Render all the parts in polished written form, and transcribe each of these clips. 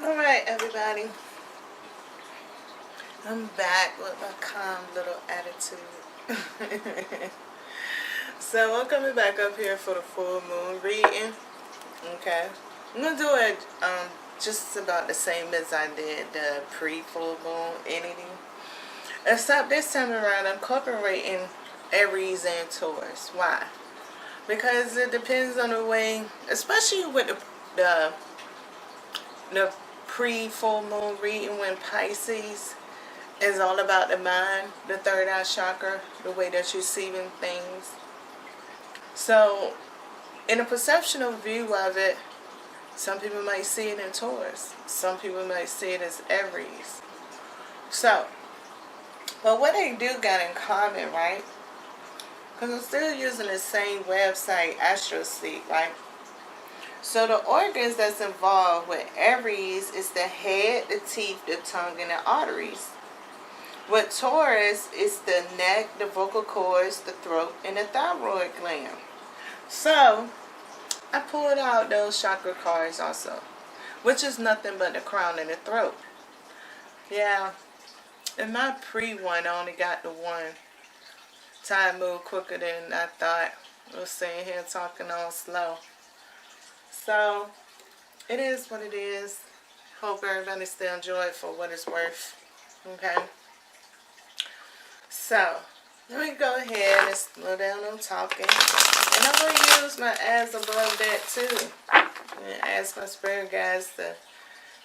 Alright, everybody. I'm back with my calm little attitude. So, I'm coming back up here for the full moon reading. Okay. I'm going to do it just about the same as I did the pre-full moon entity. Except this time around, I'm incorporating Aries and Taurus. Why? Because it depends on the way, especially with the pre-full moon reading, when Pisces is all about the mind, the third eye chakra, the way that you're seeing things. So, in a perceptual view of it, some people might see it in Taurus. Some people might see it as Aries. So, but what they do got in common, right? Because I'm still using the same website, AstroSeek, right? So the organs that's involved with Aries is the head, the teeth, the tongue, and the arteries. With Taurus, it's the neck, the vocal cords, the throat, and the thyroid gland. So, I pulled out those chakra cards also, which is nothing but the crown and the throat. Yeah, in my pre-one, I only got the one. Time moved quicker than I thought. I was sitting here talking all slow. So, it is what it is. Hope everybody still enjoy it for what it's worth. Okay? So, let me go ahead and slow down on talking. And I'm going to use my as above that too. And ask my spirit guides to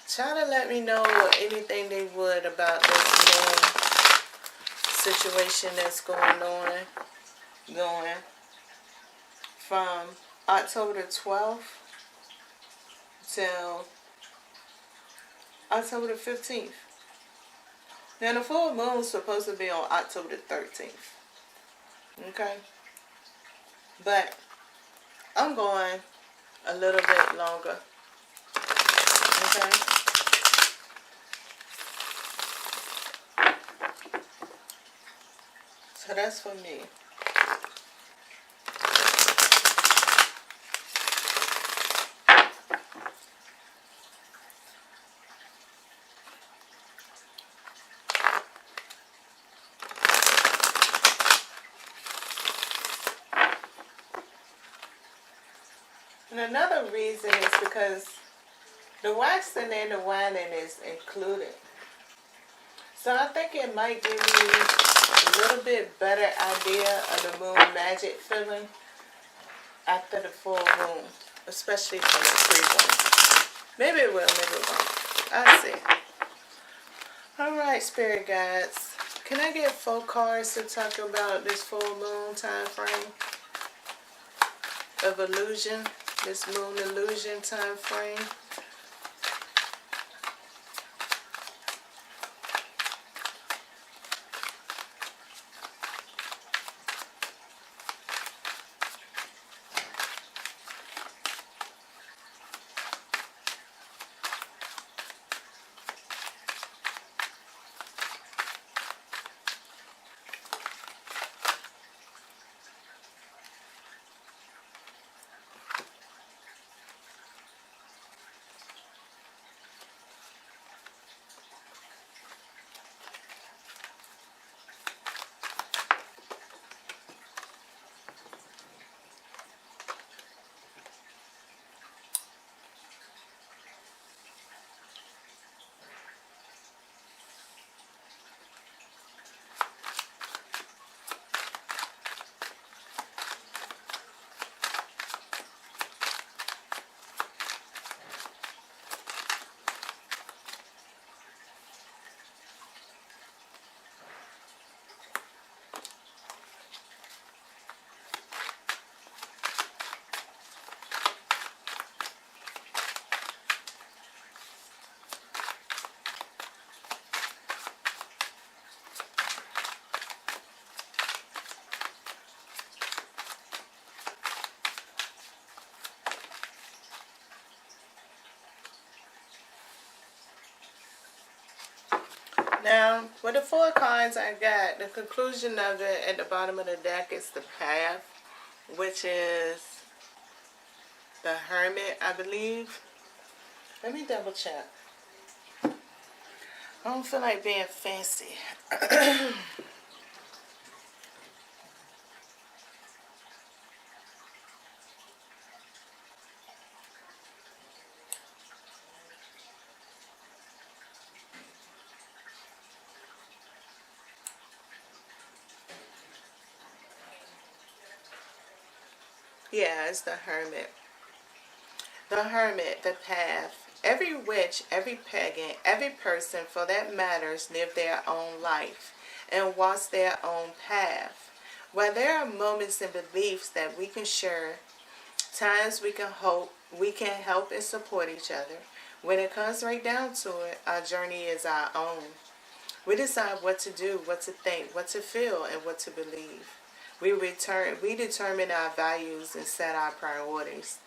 try to let me know anything they would about this moon situation that's going from October the 12th till October the 15th. Now the full moon is supposed to be on October the 13th. Okay? But I'm going a little bit longer. Okay? So that's for me. And another reason is because the waxing and the winding is included. So I think it might give you a little bit better idea of the moon magic feeling after the full moon, especially from the pre-moon. Maybe it will, maybe it won't. I'll see. Alright, spirit guides. Can I get 4 cards to talk about this full moon time frame of illusion? This moon illusion time frame. Now, with the 4 cards I got, the conclusion of it at the bottom of the deck is the path, which is the Hermit, I believe. Let me double check. I don't feel like being fancy. Yeah, it's the Hermit. The Hermit, the path. Every witch, every pagan, every person for that matters live their own life and walks their own path. While there are moments and beliefs that we can share, times we can hope, we can help and support each other. When it comes right down to it, our journey is our own. We decide what to do, what to think, what to feel, and what to believe. We determine our values and set our priorities.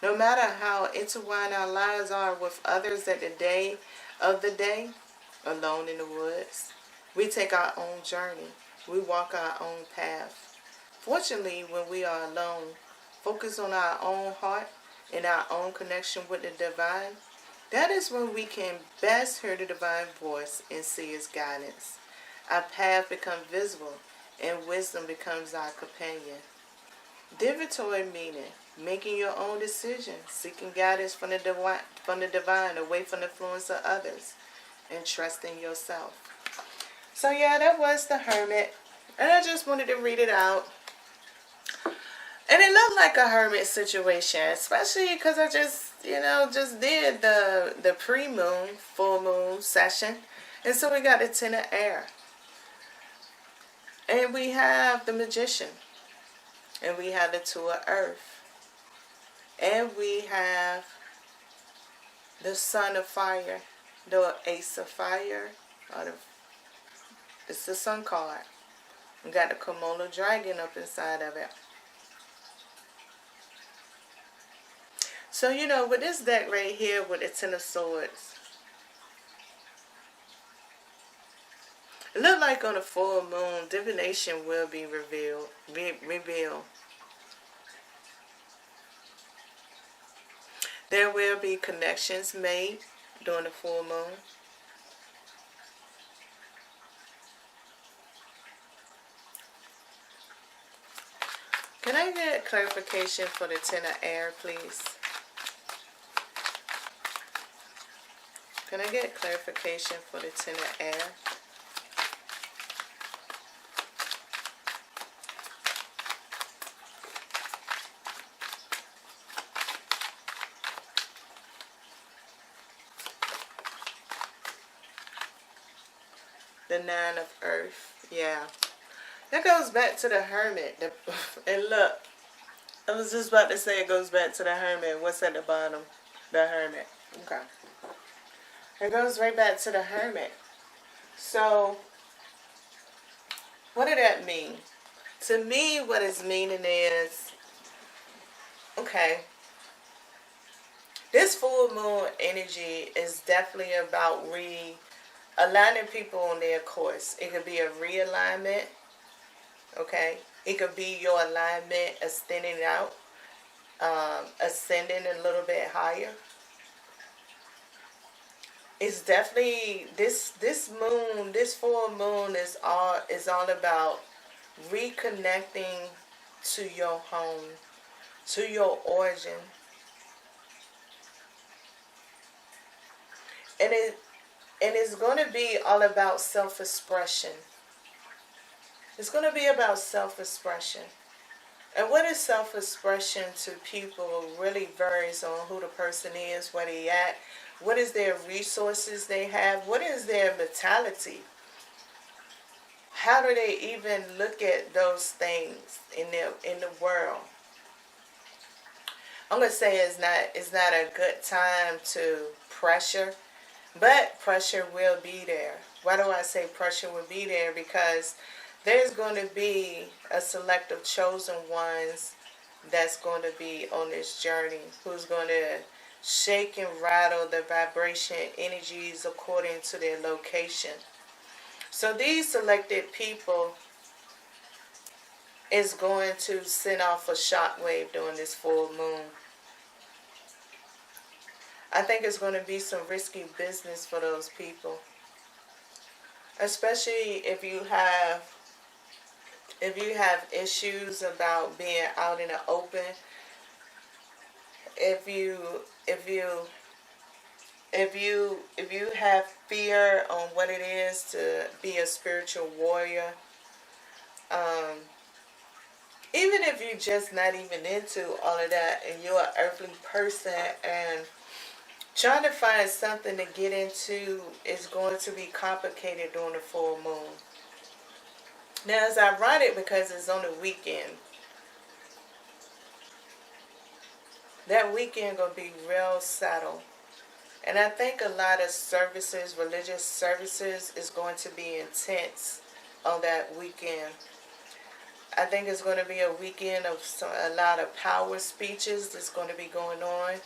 No matter how intertwined our lives are with others at the day of the day, alone in the woods, we take our own journey. We walk our own path. Fortunately, when we are alone, focus on our own heart and our own connection with the divine, that is when we can best hear the divine voice and see its guidance. Our path becomes visible and wisdom becomes our companion. Divatory meaning, making your own decisions, seeking guidance from the divine away from the influence of others, and trusting yourself. So yeah, that was the Hermit. And I just wanted to read it out. And it looked like a hermit situation, especially because I just did the pre-moon, full moon session. And so we got the Ten of Air. And we have the Magician. And we have the Two of Earth. And we have the Sun of Fire, the Ace of Fire. It's the Sun card. We got the Komodo Dragon up inside of it. So, with this deck right here with the Ten of Swords, it looked like on a full moon, divination will be revealed. There will be connections made during the full moon. Can I get clarification for the Ten of Air, please? Can I get clarification for the Ten of Air? The Nine of Earth. Yeah. That goes back to the Hermit. And look, I was just about to say it goes back to the Hermit. What's at the bottom? The Hermit. Okay. It goes right back to the Hermit. So, what did that mean? To me, what it's meaning is, okay, this full moon energy is definitely about aligning people on their course. It could be a realignment, okay? It could be your alignment extending out, ascending a little bit higher. It's definitely this moon, this full moon is all about reconnecting to your home, to your origin. And it's going to be all about self-expression. It's going to be about self-expression. And what is self-expression to people really varies on who the person is, where they at, what is their resources they have, what is their mentality. How do they even look at those things in the world? I'm going to say it's not a good time to pressure, but pressure will be there. Why do I say pressure will be there? Because there's going to be a select of chosen ones that's going to be on this journey, who's going to shake and rattle the vibration energies according to their location. So these selected people is going to send off a shockwave during this full moon. I think it's going to be some risky business for those people. especially if you have issues about being out in the open. If you if you if you have fear on what it is to be a spiritual warrior, um, even if you're just not even into all of that and you're an earthly person and trying to find something to get into is going to be complicated during the full moon. Now it's ironic because it's on the weekend. That weekend gonna be real subtle. And I think a lot of services, religious services, is going to be intense on that weekend. I think it's going to be a weekend of a lot of power speeches that's going to be going on.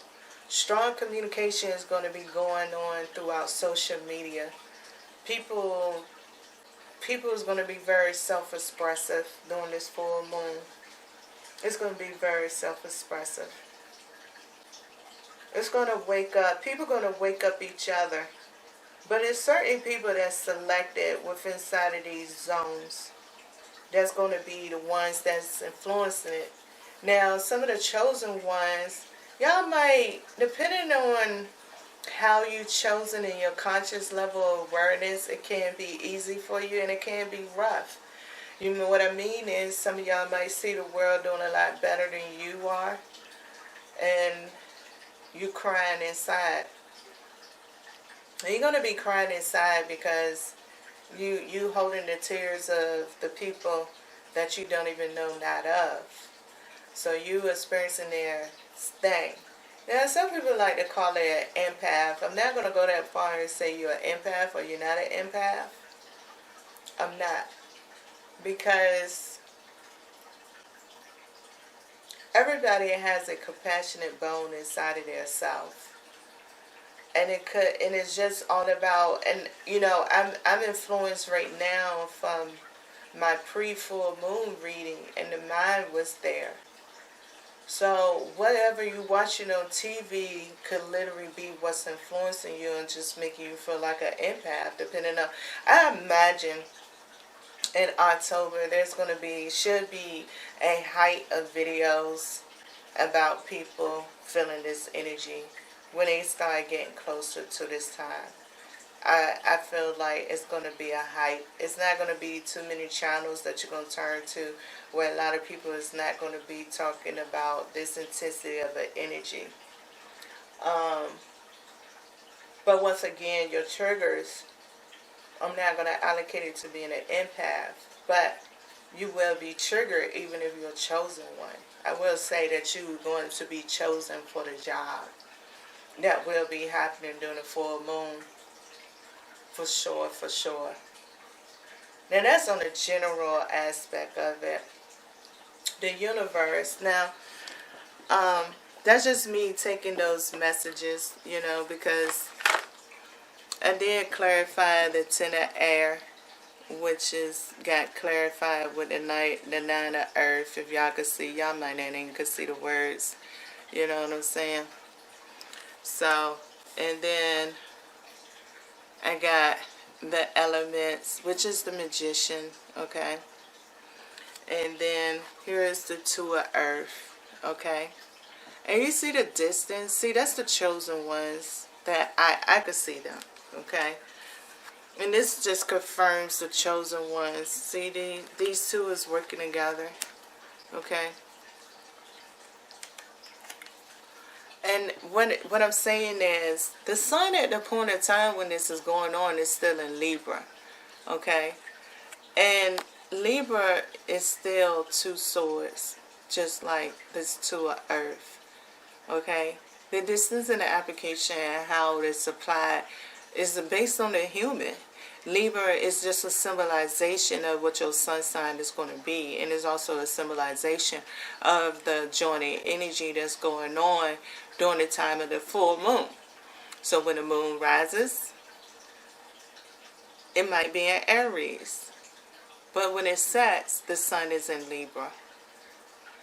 Strong communication is going to be going on throughout social media. People is going to be very self-expressive during this full moon. It's going to be very self-expressive. It's going to wake up. People are going to wake up each other. But it's certain people that's selected within inside of these zones that's going to be the ones that's influencing it. Now, some of the chosen ones, y'all might, depending on how you chosen in your conscious level of awareness, it can be easy for you and it can be rough. You know what I mean is some of y'all might see the world doing a lot better than you are. And you crying inside. And you're going to be crying inside because you holding the tears of the people that you don't even know not of. So you experiencing their thing. Now some people like to call it an empath. I'm not going to go that far and say you're an empath or you're not an empath. I'm not. Because everybody has a compassionate bone inside of their self. And it's just all about, and you know, I'm influenced right now from my pre-full moon reading, and the mind was there. So whatever you're watching on TV could literally be what's influencing you and just making you feel like an empath, depending on, I imagine in October there's going to be, should be a height of videos about people feeling this energy when they start getting closer to this time. I feel like it's going to be a hype. It's not going to be too many channels that you're going to turn to where a lot of people is not going to be talking about this intensity of an energy. But once again, your triggers, I'm not going to allocate it to being an empath, but you will be triggered even if you're a chosen one. I will say that you're going to be chosen for the job. That will be happening during the full moon. For sure, for sure. Now that's on the general aspect of it. The universe. Now, that's just me taking those messages, you know, because I did clarify the 10 of air, which is got clarified with the 9 of earth. If y'all could see, y'all might not even could see the words. You know what I'm saying? So, and then I got the elements, which is the magician, okay? And then here is the 2 of earth, okay? And you see the distance? See, that's the chosen ones that I could see them, okay? And this just confirms the chosen ones. See, these two is working together, okay? And what I'm saying is, the sun at the point of time when this is going on is still in Libra, okay? And Libra is still 2 swords, just like this 2 of earth, okay? The distance in the application and how it's applied is based on the human. Libra is just a symbolization of what your sun sign is going to be, and it's also a symbolization of the joining energy that's going on during the time of the full moon. So when the moon rises, it might be in Aries, but when it sets, the sun is in Libra.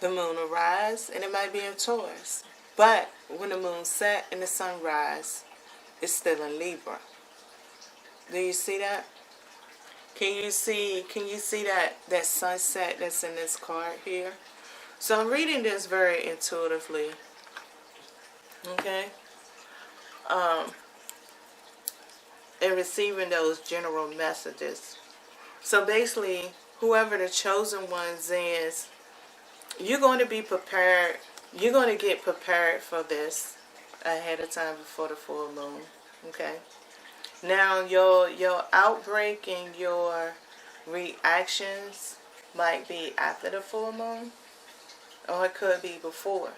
The moon will rise, and it might be in Taurus, but when the moon set and the sun rise, it's still in Libra. Do you see that? Can you see that sunset that's in this card here? So I'm reading this very intuitively. Okay? And receiving those general messages. So basically, whoever the chosen ones is, you're going to be prepared. You're going to get prepared for this ahead of time before the full moon. Okay? Now, your outbreak and your reactions might be after the full moon, or it could be before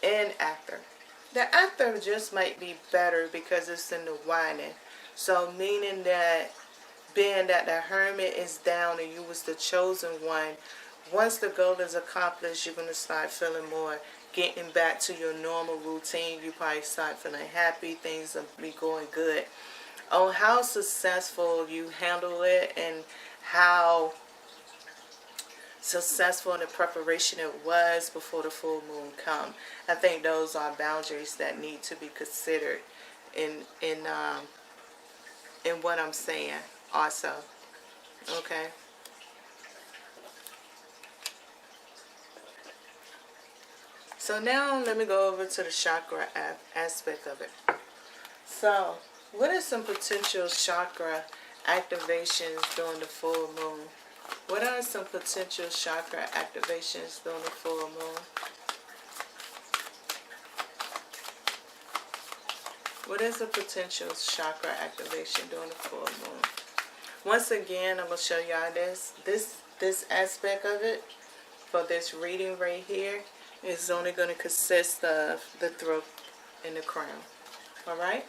and after. The after just might be better because it's in the winding. So meaning that being that the hermit is down and you was the chosen one, once the goal is accomplished, you're going to start feeling more, getting back to your normal routine. You probably start feeling happy. Things will be going good. On how successful you handle it and how successful in the preparation it was before the full moon come. I think those are boundaries that need to be considered in what I'm saying also. Okay. So now let me go over to the chakra aspect of it. So, what are some potential chakra activations during the full moon? What are some potential chakra activations during the full moon? What is a potential chakra activation during the full moon? Once again, I'm going to show y'all this aspect of it for this reading right here is only going to consist of the throat and the crown. Alright?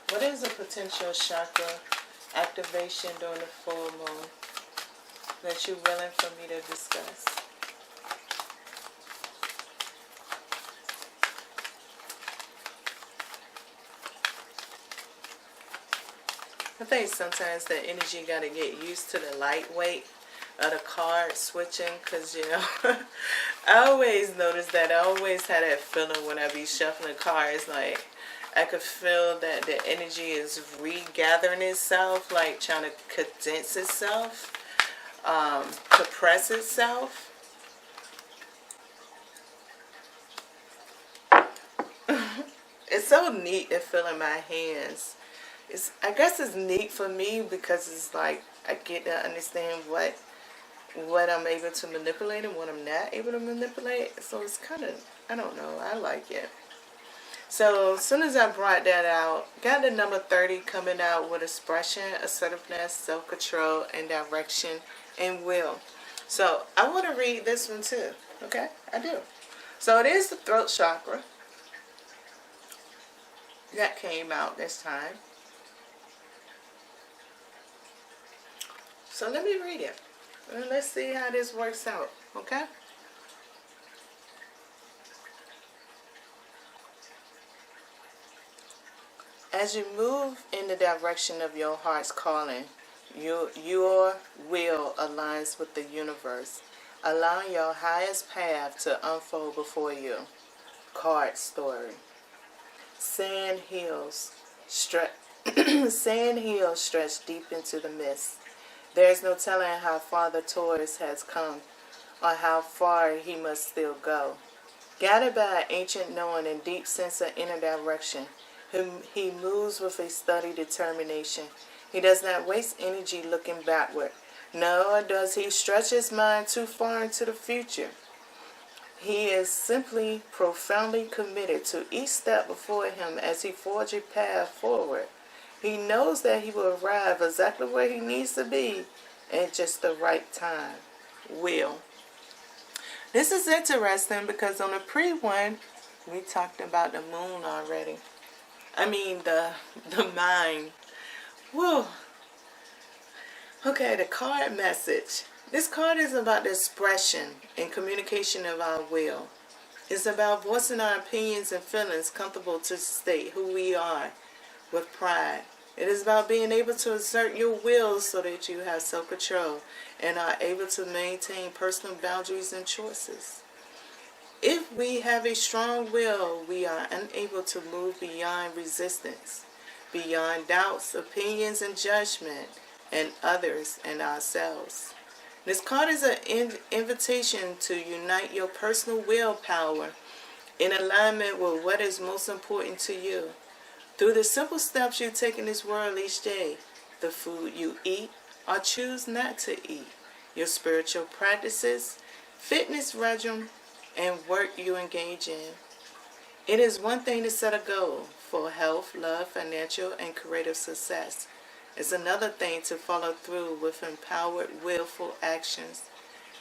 What is a potential chakra activation during the full moon that you're willing for me to discuss? I think sometimes the energy got to get used to the lightweight of the card switching, because, you know, I always notice that. I always had that feeling when I be shuffling cards, like, I could feel that the energy is regathering itself, like trying to condense itself, compress itself. It's so neat to feel in my hands. I guess it's neat for me because it's like I get to understand what I'm able to manipulate and what I'm not able to manipulate. So it's kind of, I don't know, I like it. So as soon as I brought that out, got the number 30 coming out with expression, assertiveness, self-control, and direction, and will. So I want to read this one too. Okay, I do. So it is the throat chakra that came out this time. So let me read it. And let's see how this works out. Okay? As you move in the direction of your heart's calling, your will aligns with the universe, allowing your highest path to unfold before you. Card story. Sand hills stretch deep into the mist. There is no telling how far the tourist has come, or how far he must still go. Guided by an ancient knowing and deep sense of inner direction, he moves with a steady determination. He does not waste energy looking backward, nor does he stretch his mind too far into the future. He is simply profoundly committed to each step before him as he forges a path forward. He knows that he will arrive exactly where he needs to be at just the right time. Will. This is interesting because on the pre-one, we talked about the moon already. I mean, the mind. Whoa. Okay, the card message. This card is about the expression and communication of our will. It's about voicing our opinions and feelings comfortable to state who we are with pride. It is about being able to assert your will so that you have self-control and are able to maintain personal boundaries and choices. If we have a strong will, we are unable to move beyond resistance, beyond doubts, opinions, and judgment, and others and ourselves. This card is an invitation to unite your personal willpower in alignment with what is most important to you. Through the simple steps you take in this world each day, the food you eat or choose not to eat, your spiritual practices, fitness regimen, and work you engage in. It is one thing to set a goal for health, love, financial, and creative success. It's another thing to follow through with empowered, willful actions.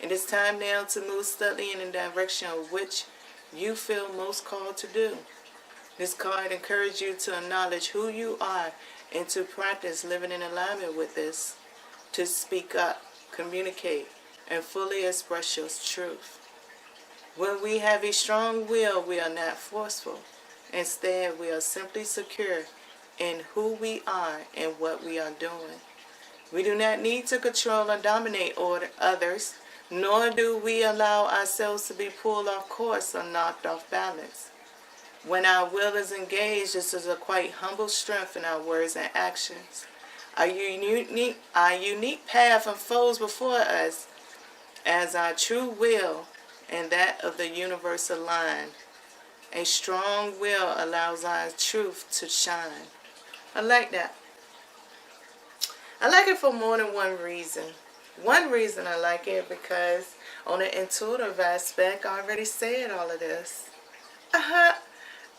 It is time now to move steadily in the direction of which you feel most called to do. This card encourages you to acknowledge who you are and to practice living in alignment with this, to speak up, communicate, and fully express your truth. When we have a strong will, we are not forceful. Instead, we are simply secure in who we are and what we are doing. We do not need to control or dominate others, nor do we allow ourselves to be pulled off course or knocked off balance. When our will is engaged, this is a quite humble strength in our words and actions. Our unique path unfolds before us as our true will and that of the universe align. A strong will allows our truth to shine. I like that. I like it for more than one reason. One reason I like it because on the intuitive aspect, I already said all of this. I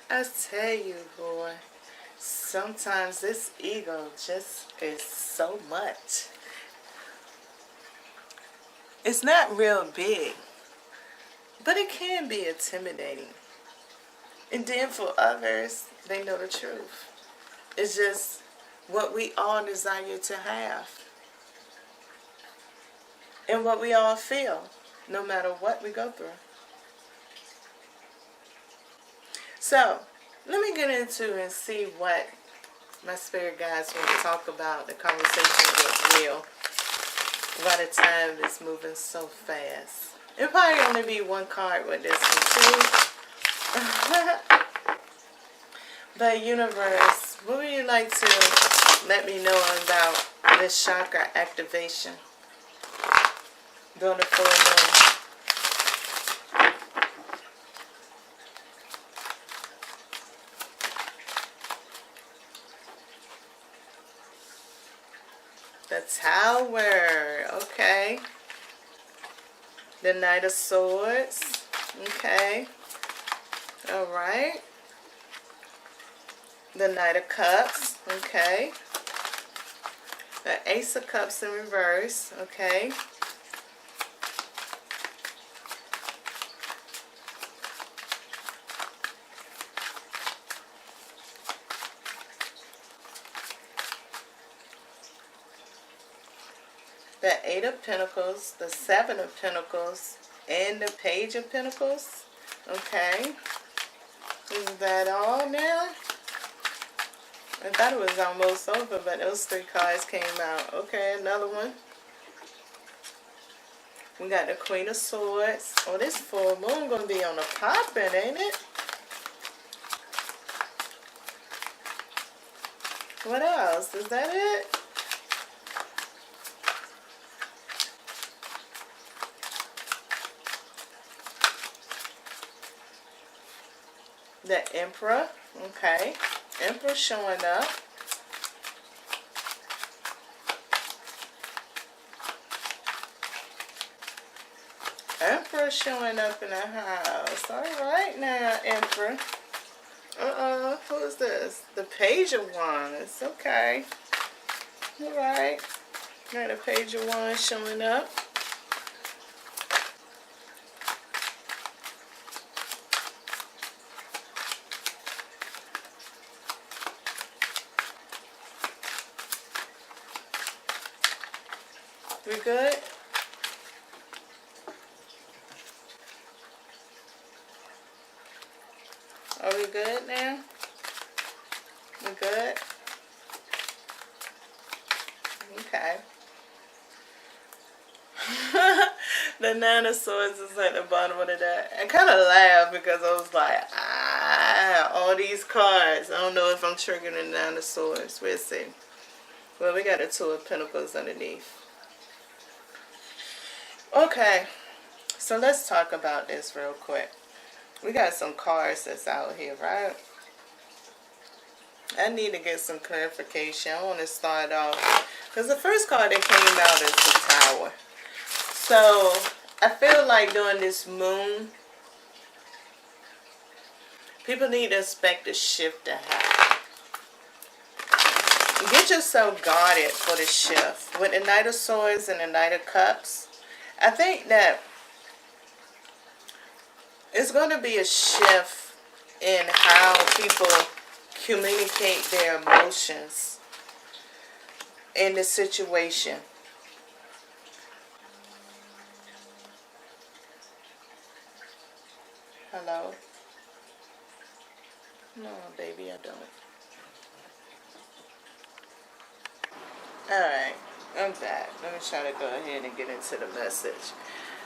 tell you, boy, sometimes this ego just is so much. It's not real big, but it can be intimidating. And then for others, they know the truth. It's just what we all desire to have. And what we all feel, no matter what we go through. So, let me get into and see what my spirit guides want to talk about, the conversation with Will, while the time is moving so fast. It'll probably only be one card with this one too. But universe, what would you like to let me know about this chakra activation during the full moon? The Tower, okay. The Knight of Swords, okay. All right. The Knight of Cups, okay. The Ace of Cups in reverse, okay. The Eight of Pentacles, the Seven of Pentacles, and the Page of Pentacles, okay. Is that all now? I thought it was almost over, but those three cards came out. Okay, another one. We got the Queen of Swords. Oh, this full moon going to be on a poppin', ain't it? What else? Is that it? The Emperor. Okay. Emperor showing up. Emperor showing up in the house. Alright now, Emperor. Who is this? The Page of Wands. Okay. Alright. Got the Page of Wands showing up. We good? Are we good now? We good? Okay. The Nine of Swords is at the bottom of the deck. I kind of laughed because I was like, all these cards. I don't know if I'm triggering the Nine of Swords. We'll see. Well, we got the Two of Pentacles underneath. Okay, so let's talk about this real quick. We got some cards that's out here, right? I need to get some clarification. I want to start off because the first card that came out is the Tower. So I feel like during this moon, people need to expect a shift to happen. Get yourself guarded for the shift. With the Knight of Swords and the Knight of Cups, I think that it's going to be a shift in how people communicate their emotions in the situation. Hello? No, baby, I don't. Alright, I'm back. Let me try to go ahead and get into the message.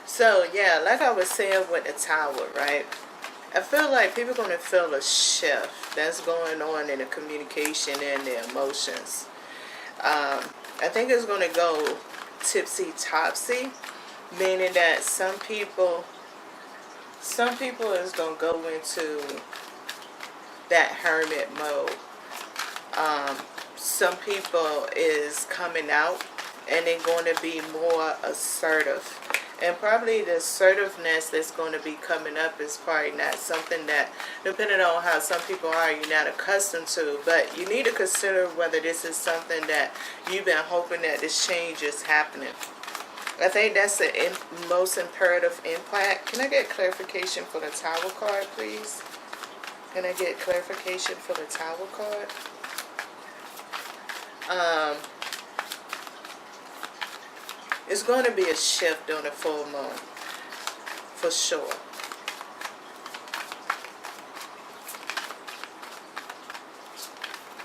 So, yeah, like I was saying with the Tower, right? I feel like people are going to feel a shift that's going on in the communication and the emotions. I think it's going to go tipsy-topsy, meaning that some people is going to go into that hermit mode. Some people is coming out and they're going to be more assertive. And probably the assertiveness that's going to be coming up is probably not something that, depending on how some people are, you're not accustomed to. But you need to consider whether this is something that you've been hoping that this change is happening. I think that's the most imperative impact. Can I get clarification for the Tower card, please? Can I get clarification for the Tower card? It's going to be a shift on the full moon, for sure.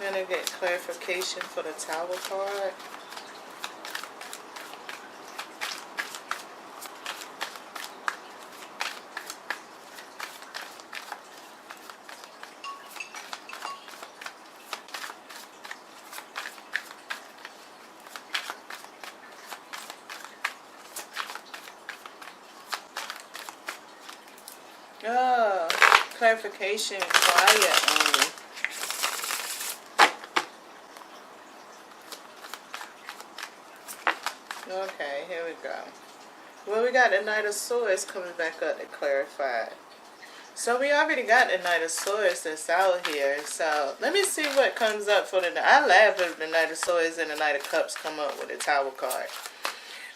Can I get clarification for the Tower card? Oh, clarification, quiet only. Okay, here we go. Well, we got the Knight of Swords coming back up to clarify. So we already got the Knight of Swords that's out here. So let me see what comes up for the... I laugh if the Knight of Swords and the Knight of Cups come up with the Tower card,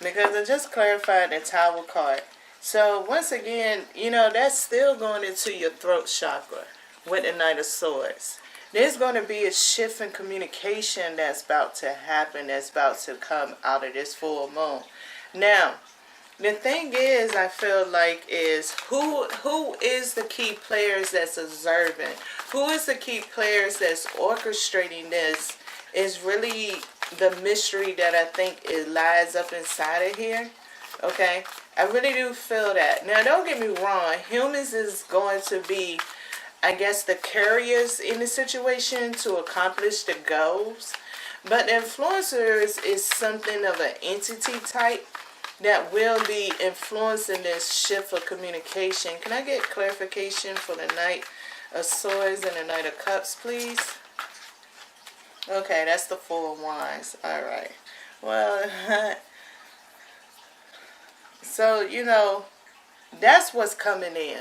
because I just clarified the Tower card. So once again, you know, that's still going into your throat chakra with the Knight of Swords. There's going to be a shift in communication that's about to happen, that's about to come out of this full moon. Now, the thing is, I feel like, is who is the key players that's observing? Who is the key players that's orchestrating this is really the mystery that I think it lies up inside of here. Okay? I really do feel that. Now, don't get me wrong. Humans is going to be, I guess, the carriers in the situation to accomplish the goals. But the influencers is something of an entity type that will be influencing this shift of communication. Can I get clarification for the Knight of Swords and the Knight of Cups, please? Okay, that's the Four of Wands. Alright. Well, so, you know, that's what's coming in.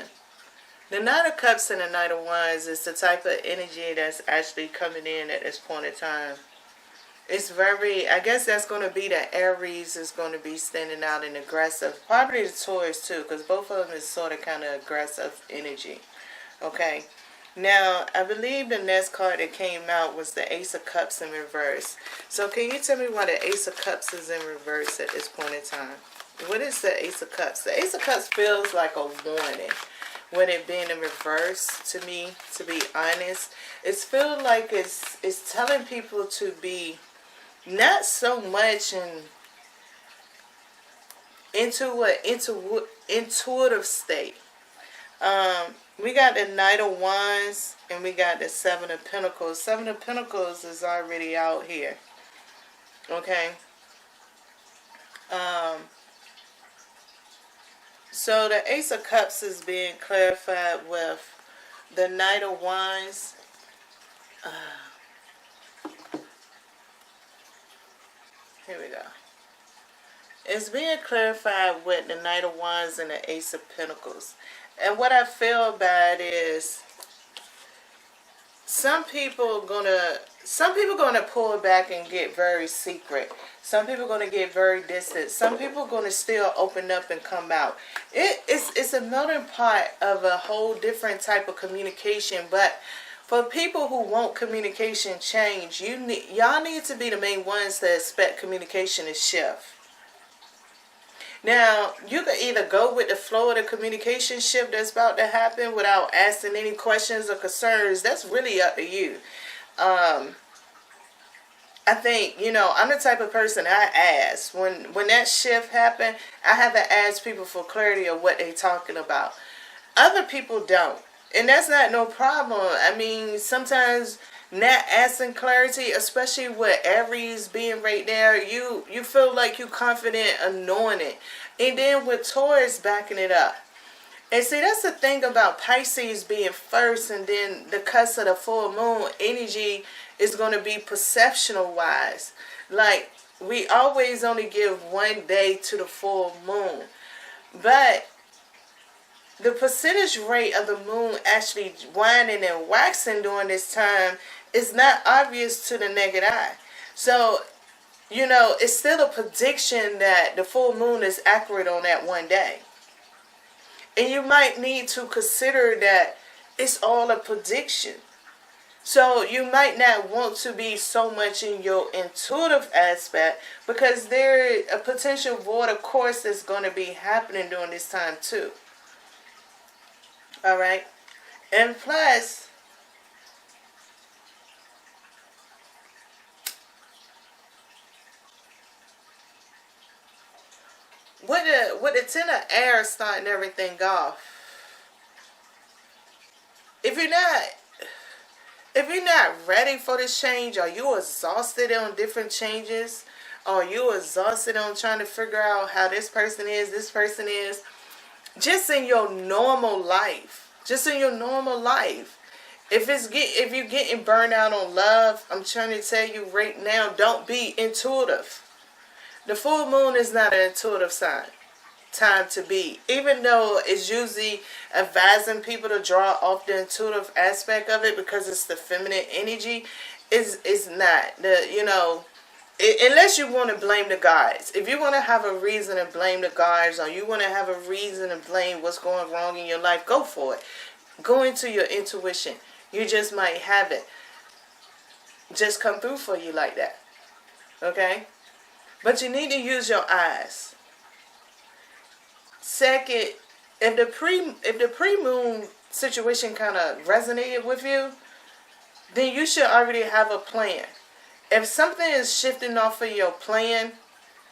The Knight of Cups and the Knight of Wands is the type of energy that's actually coming in at this point in time. It's very, I guess that's going to be the Aries is going to be standing out and aggressive. Probably the Taurus too, because both of them is sort of kind of aggressive energy. Okay. Now, I believe the next card that came out was the Ace of Cups in reverse. So can you tell me why the Ace of Cups is in reverse at this point in time? What is the Ace of Cups? The Ace of Cups feels like a warning. When it being in reverse, to me, to be honest, it's feel like it's telling people to be not so much into an intuitive state. We got the Knight of Wands and we got the Seven of Pentacles. Seven of Pentacles is already out here. Okay. So the Ace of Cups is being clarified with the Knight of Wands. Here we go. It's being clarified with the Knight of Wands and the Ace of Pentacles. And what I feel about it is some people gonna pull back and get very secret. Some people gonna get very distant. Some people gonna still open up and come out. It's a melting pot of a whole different type of communication. But for people who want communication change, y'all need to be the main ones that expect communication to shift. Now, you can either go with the flow of the communication shift that's about to happen without asking any questions or concerns. That's really up to you. I think, I'm the type of person I ask. When that shift happened, I have to ask people for clarity of what they're talking about. Other people don't. And that's not no problem. I mean, sometimes not asking clarity, especially with Aries being right there, you feel like you're confident of knowing it. And then with Taurus backing it up. And see, that's the thing about Pisces being first, and then the cusp of the full moon energy is going to be perceptional wise. Like, we always only give one day to the full moon. But the percentage rate of the moon actually waning and waxing during this time is not obvious to the naked eye. So, it's still a prediction that the full moon is accurate on that one day. And you might need to consider that it's all a prediction. So you might not want to be so much in your intuitive aspect, because there is a potential void of course that's going to be happening during this time too. Alright? And plus, with the Ten of Air starting everything off, if you're not ready for this change, or you're exhausted on different changes, or you're exhausted on trying to figure out how this person is, just in your normal life, if you're getting burned out on love, I'm trying to tell you right now, don't be intuitive. The full moon is not an intuitive time to be. Even though it's usually advising people to draw off the intuitive aspect of it because it's the feminine energy, is not. Unless you want to blame the gods. If you want to have a reason to blame the gods, or you want to have a reason to blame what's going wrong in your life, go for it. Go into your intuition. You just might have it just come through for you like that. Okay? But you need to use your eyes. Second, if the pre-moon situation kind of resonated with you, then you should already have a plan. If something is shifting off of your plan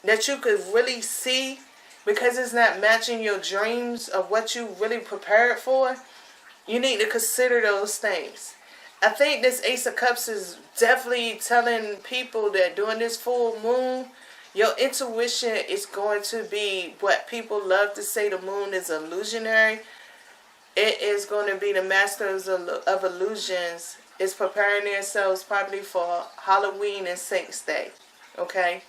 that you could really see because it's not matching your dreams of what you really prepared for, you need to consider those things. I think this Ace of Cups is definitely telling people that during this full moon, your intuition is going to be what people love to say, the moon is illusionary. It is going to be the masters of illusions. It's preparing themselves probably for Halloween and Saints Day. Okay?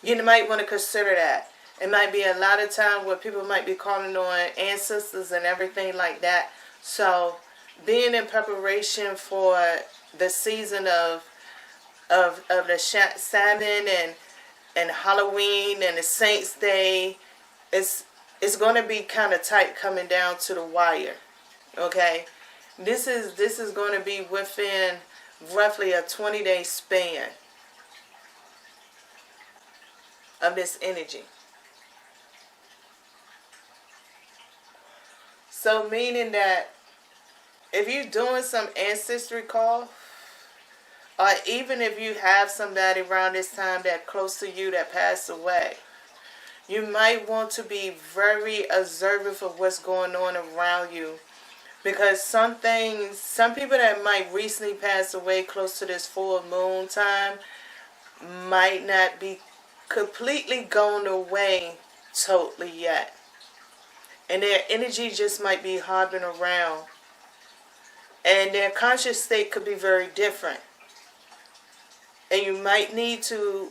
You might want to consider that. It might be a lot of time where people might be calling on ancestors and everything like that. So, being in preparation for the season of the Sabbath and Halloween and the Saints Day, it's going to be kind of tight coming down to the wire. Okay? This is going to be within roughly a 20-day span of this energy. So meaning that if you're doing some ancestry call, or even if you have somebody around this time that close to you that passed away, You might want to be very observant of what's going on around you. Because some people that might recently pass away close to this full moon time might not be completely gone away totally yet. And their energy just might be hopping around. And their conscious state could be very different. And you might need to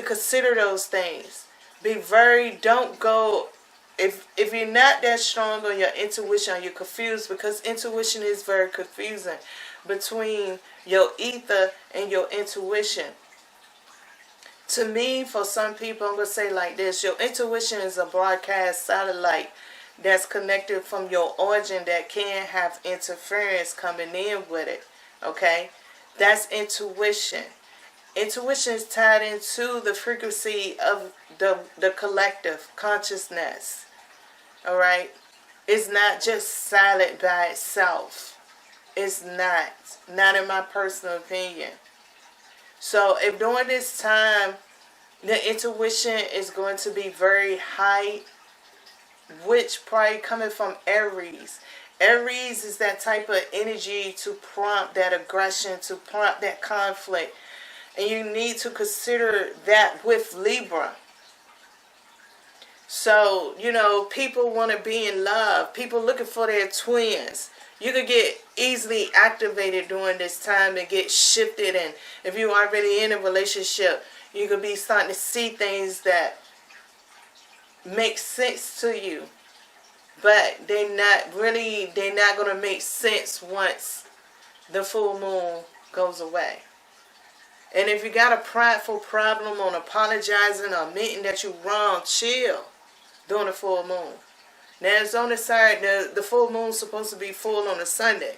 consider those things. Don't go, if you're not that strong on your intuition, you're confused, because intuition is very confusing between your ether and your intuition. To me, for some people, I'm going to say like this: your intuition is a broadcast satellite that's connected from your origin that can have interference coming in with it. Okay? That's intuition. Intuition is tied into the frequency of the collective consciousness. Alright? It's not just silent by itself. It's not. Not in my personal opinion. So if during this time the intuition is going to be very high, which probably coming from Aries. Aries is that type of energy to prompt that aggression, to prompt that conflict. And you need to consider that with Libra. So, people want to be in love. People looking for their twins. You could get easily activated during this time and get shifted. And if you're already in a relationship, you could be starting to see things that make sense to you. But they're not going to make sense once the full moon goes away. And if you got a prideful problem on apologizing or admitting that you're wrong, chill during the full moon. Now, it's on the side, the full moon's supposed to be full on a Sunday.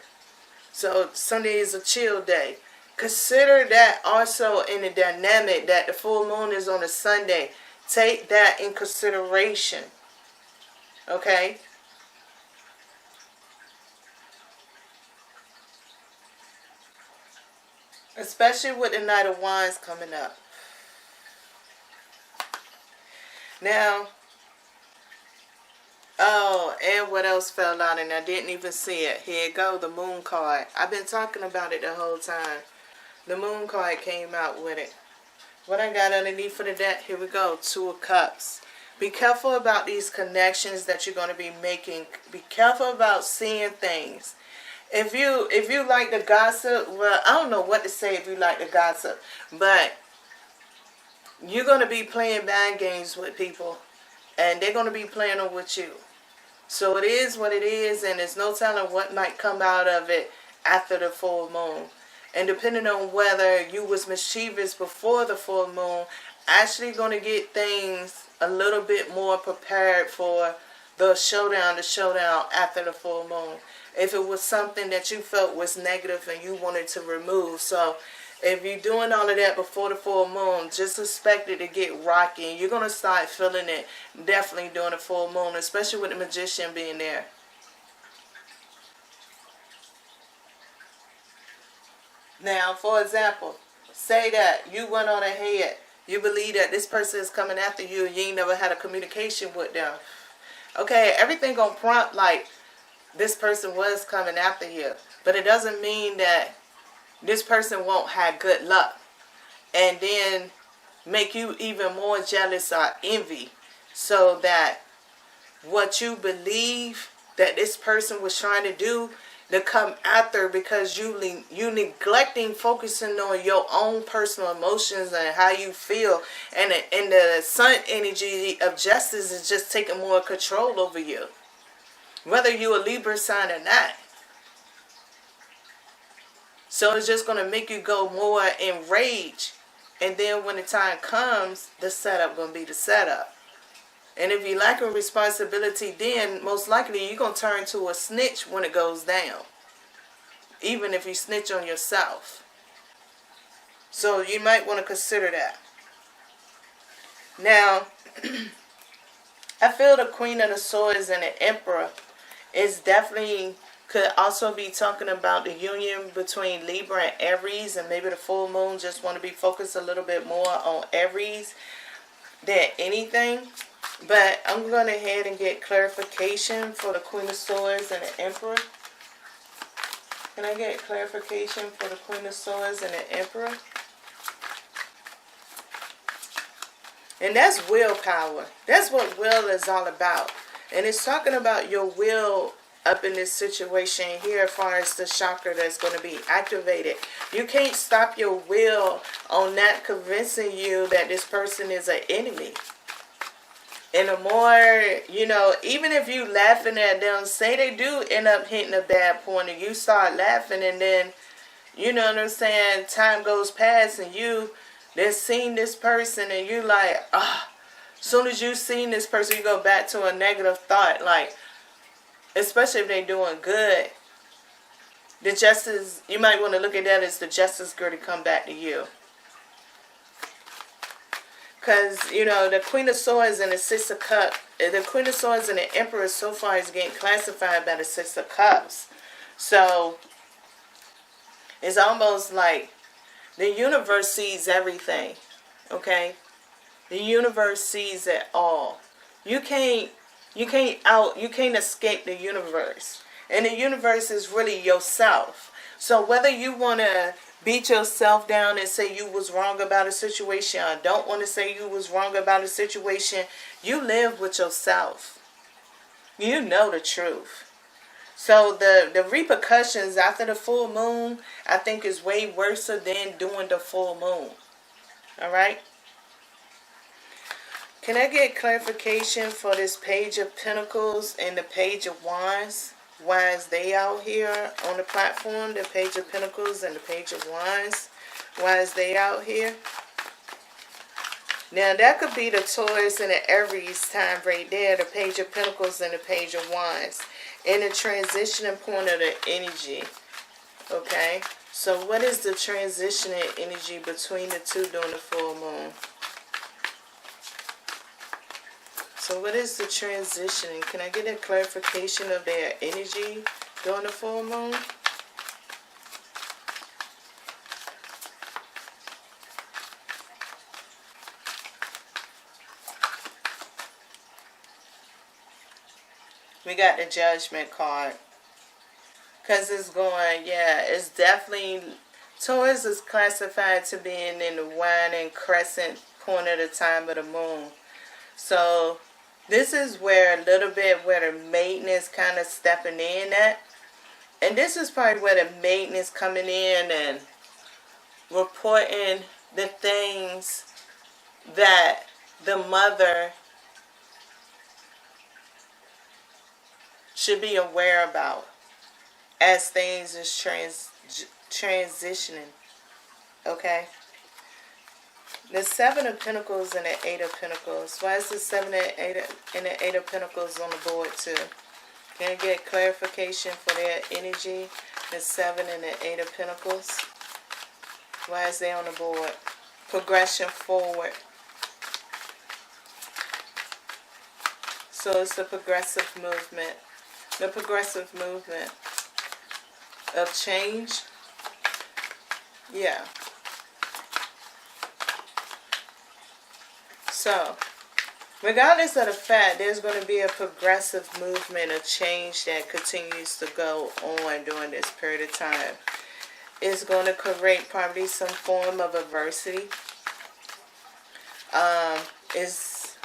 So, Sunday is a chill day. Consider that also in the dynamic that the full moon is on a Sunday. Take that in consideration. Okay? Especially with the Knight of Wands coming up. Now, and what else fell out and I didn't even see it. Here it go, the moon card. I've been talking about it the whole time. The moon card came out with it. What I got underneath for the deck, here we go, Two of Cups. Be careful about these connections that you're going to be making. Be careful about seeing things. If you like the gossip, well, I don't know what to say if you like the gossip, but you're going to be playing mind games with people, and they're going to be playing them with you. So it is what it is, and there's no telling what might come out of it after the full moon. And depending on whether you was mischievous before the full moon, actually going to get things a little bit more prepared for the showdown after the full moon. If it was something that you felt was negative and you wanted to remove. So if you're doing all of that before the full moon, just expect it to get rocky. You're going to start feeling it definitely during the full moon, especially with the Magician being there. Now, for example, say that you went on ahead. You believe that this person is coming after you and you ain't never had a communication with them. Okay, everything gonna prompt like this person was coming after you. But it doesn't mean that this person won't have good luck. And then make you even more jealous or envy. So that what you believe that this person was trying to do to come after, because you neglecting focusing on your own personal emotions and how you feel, and the sun energy of justice is just taking more control over you, whether you're a Libra sign or not. So it's just going to make you go more in rage, and then when the time comes, the setup going to be the setup. And if you lack a responsibility, then most likely you're going to turn to a snitch when it goes down. Even if you snitch on yourself. So you might want to consider that. Now, I feel the Queen of the Swords and the Emperor is definitely could also be talking about the union between Libra and Aries. And maybe the full moon just want to be focused a little bit more on Aries than anything. But I'm going to ahead and get clarification for the Queen of Swords and the Emperor. Can I get clarification for the Queen of Swords and the Emperor? And that's willpower. That's what will is all about. And it's talking about your will up in this situation here as far as the chakra that's going to be activated. You can't stop your will on not convincing you that this person is an enemy. And the more, you know, even if you laughing at them, say they do end up hitting a bad point and you start laughing and then, you know what I'm saying, time goes past and you then seen this person and you like, as soon as you seen this person, you go back to a negative thought. Like, especially if they're doing good, the justice, you might want to look at that as the justice girl to come back to you. Because, you know, the Queen of Swords and the Six of Cups, the Queen of Swords and the Emperor so far is getting classified by the Six of Cups. So, it's almost like the universe sees everything, okay? The universe sees it all. You can't escape the universe. And the universe is really yourself. So whether you want to beat yourself down and say you was wrong about a situation, or don't want to say you was wrong about a situation, you live with yourself. You know the truth. So the repercussions after the full moon, I think, is way worse than doing the full moon. Alright? Can I get clarification for this Page of Pentacles and the Page of Wands? Why is they out here on the platform? The Page of Pentacles and the Page of Wands. Why is they out here? Now that could be the Taurus and the Aries time right there. The Page of Pentacles and the Page of Wands. In the transitioning point of the energy. Okay? So what is the transitioning energy between the two during the full moon? So what is the transitioning? Can I get a clarification of their energy during the full moon? We got the Judgment card. Because it's going, yeah, it's definitely, Taurus is classified to being in the wine and crescent point of the time of the moon. So this is where a little bit where the maiden is kind of stepping in at. And this is probably where the maiden is coming in and reporting the things that the mother should be aware about as things is transitioning. Okay? The Seven of Pentacles and the Eight of Pentacles. Why is the Seven and the Eight of Pentacles on the board too? Can I get clarification for their energy? The Seven and the Eight of Pentacles. Why is they on the board? Progression forward. So it's the progressive movement. The progressive movement of change. Yeah. So, regardless of the fact, there's going to be a progressive movement of change that continues to go on during this period of time. It's going to create probably some form of adversity. It's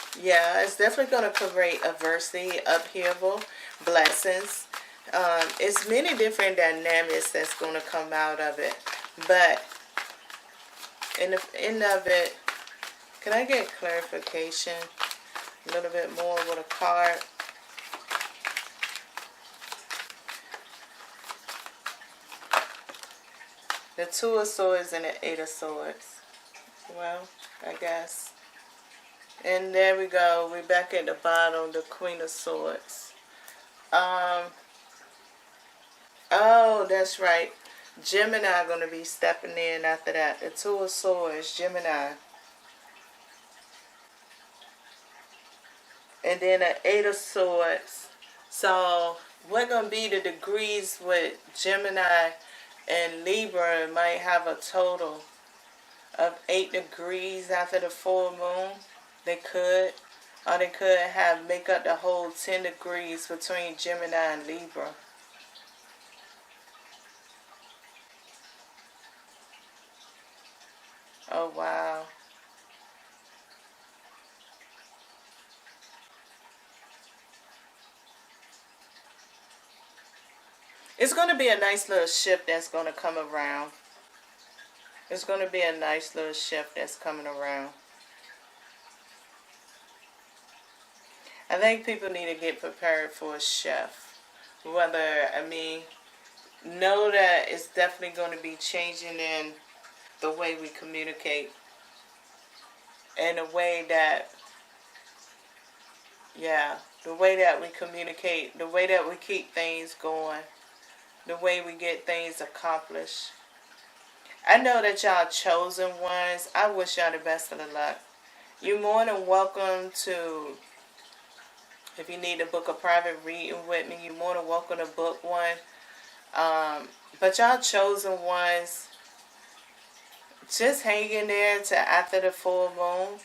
definitely going to create adversity, upheaval, blessings. It's many different dynamics that's going to come out of it. But in the end of it, can I get clarification a little bit more with a card? The Two of Swords and the Eight of Swords. Well, I guess. And there we go. We're back at the bottom, the Queen of Swords. Oh, that's right. Gemini going to be stepping in after that. The Two of Swords, Gemini. And then the Eight of Swords. So, what going to be the degrees with Gemini and Libra? Might have a total of 8 degrees after the full moon. They could. Or they could have make up the whole 10 degrees between Gemini and Libra. Oh, wow. It's going to be a nice little shift that's going to come around. It's going to be a nice little shift that's coming around. I think people need to get prepared for a shift. Whether, know that it's definitely going to be changing in the way we communicate. And the way that, the way that we communicate, the way that we keep things going, the way we get things accomplished. I know that y'all chosen ones. I wish y'all the best of the luck. You're more than welcome to, if you need to book a private reading with me, you're more than welcome to book one. But y'all chosen ones, just hang in there till after the full moon.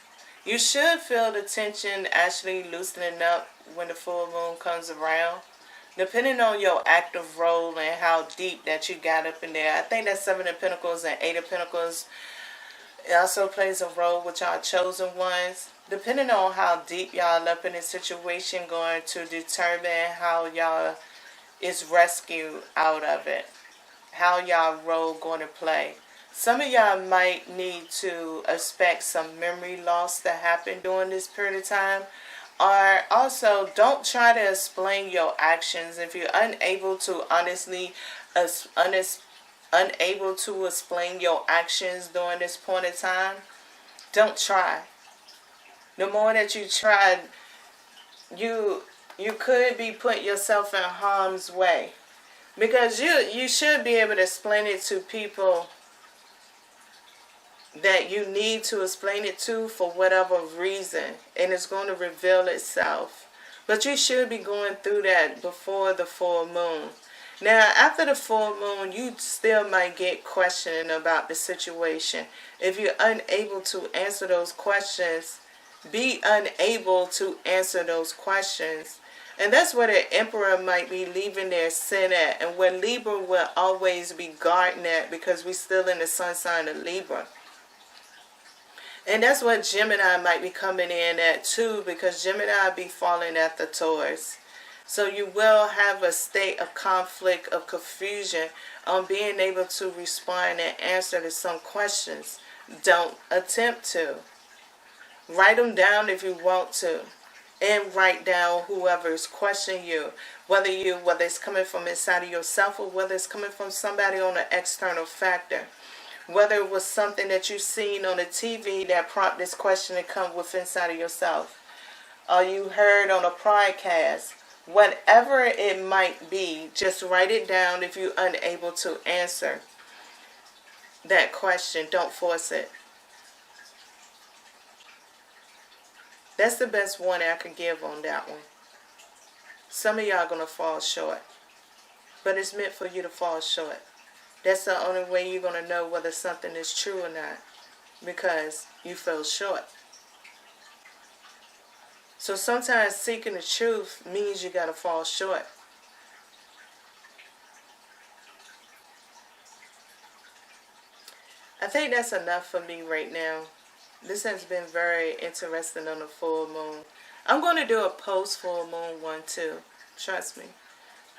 You should feel the tension actually loosening up when the full moon comes around. Depending on your active role and how deep that you got up in there. I think that 7 of Pentacles and 8 of Pentacles also plays a role with y'all chosen ones. Depending on how deep y'all up in the situation, going to determine how y'all is rescued out of it. How y'all role going to play. Some of y'all might need to expect some memory loss to happen during this period of time. Or also, don't try to explain your actions if you're unable to unable to explain your actions during this point in time. Don't try. The more that you try, you could be putting yourself in harm's way, because you should be able to explain it to people that you need to explain it to for whatever reason, and it's going to reveal itself. But you should be going through that before the full moon. Now, after the full moon, you still might get questioning about the situation. If you're unable to answer those questions, be unable to answer those questions. And that's where the Emperor might be leaving their sin at, and where Libra will always be guarding at, because we're still in the sun sign of Libra. And that's what Gemini might be coming in at too, because Gemini be falling at the Taurus. So you will have a state of conflict, of confusion on being able to respond and answer to some questions. Don't attempt to. Write them down if you want to. And write down whoever is questioning you. Whether it's coming from inside of yourself, or whether it's coming from somebody on an external factor. Whether it was something that you've seen on the TV that prompted this question to come within inside of yourself, or you heard on a podcast, whatever it might be, just write it down if you're unable to answer that question. Don't force it. That's the best one I could give on that one. Some of y'all are going to fall short, but it's meant for you to fall short. That's the only way you're going to know whether something is true or not, because you fell short. So sometimes seeking the truth means you got to fall short. I think that's enough for me right now. This has been very interesting on the full moon. I'm going to do a post full moon one too. Trust me.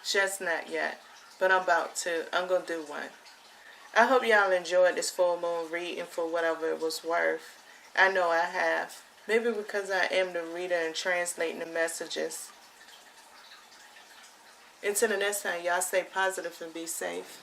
Just not yet. But I'm about to. I'm going to do one. I hope y'all enjoyed this full moon reading for whatever it was worth. I know I have. Maybe because I am the reader and translating the messages. Until the next time, y'all stay positive and be safe.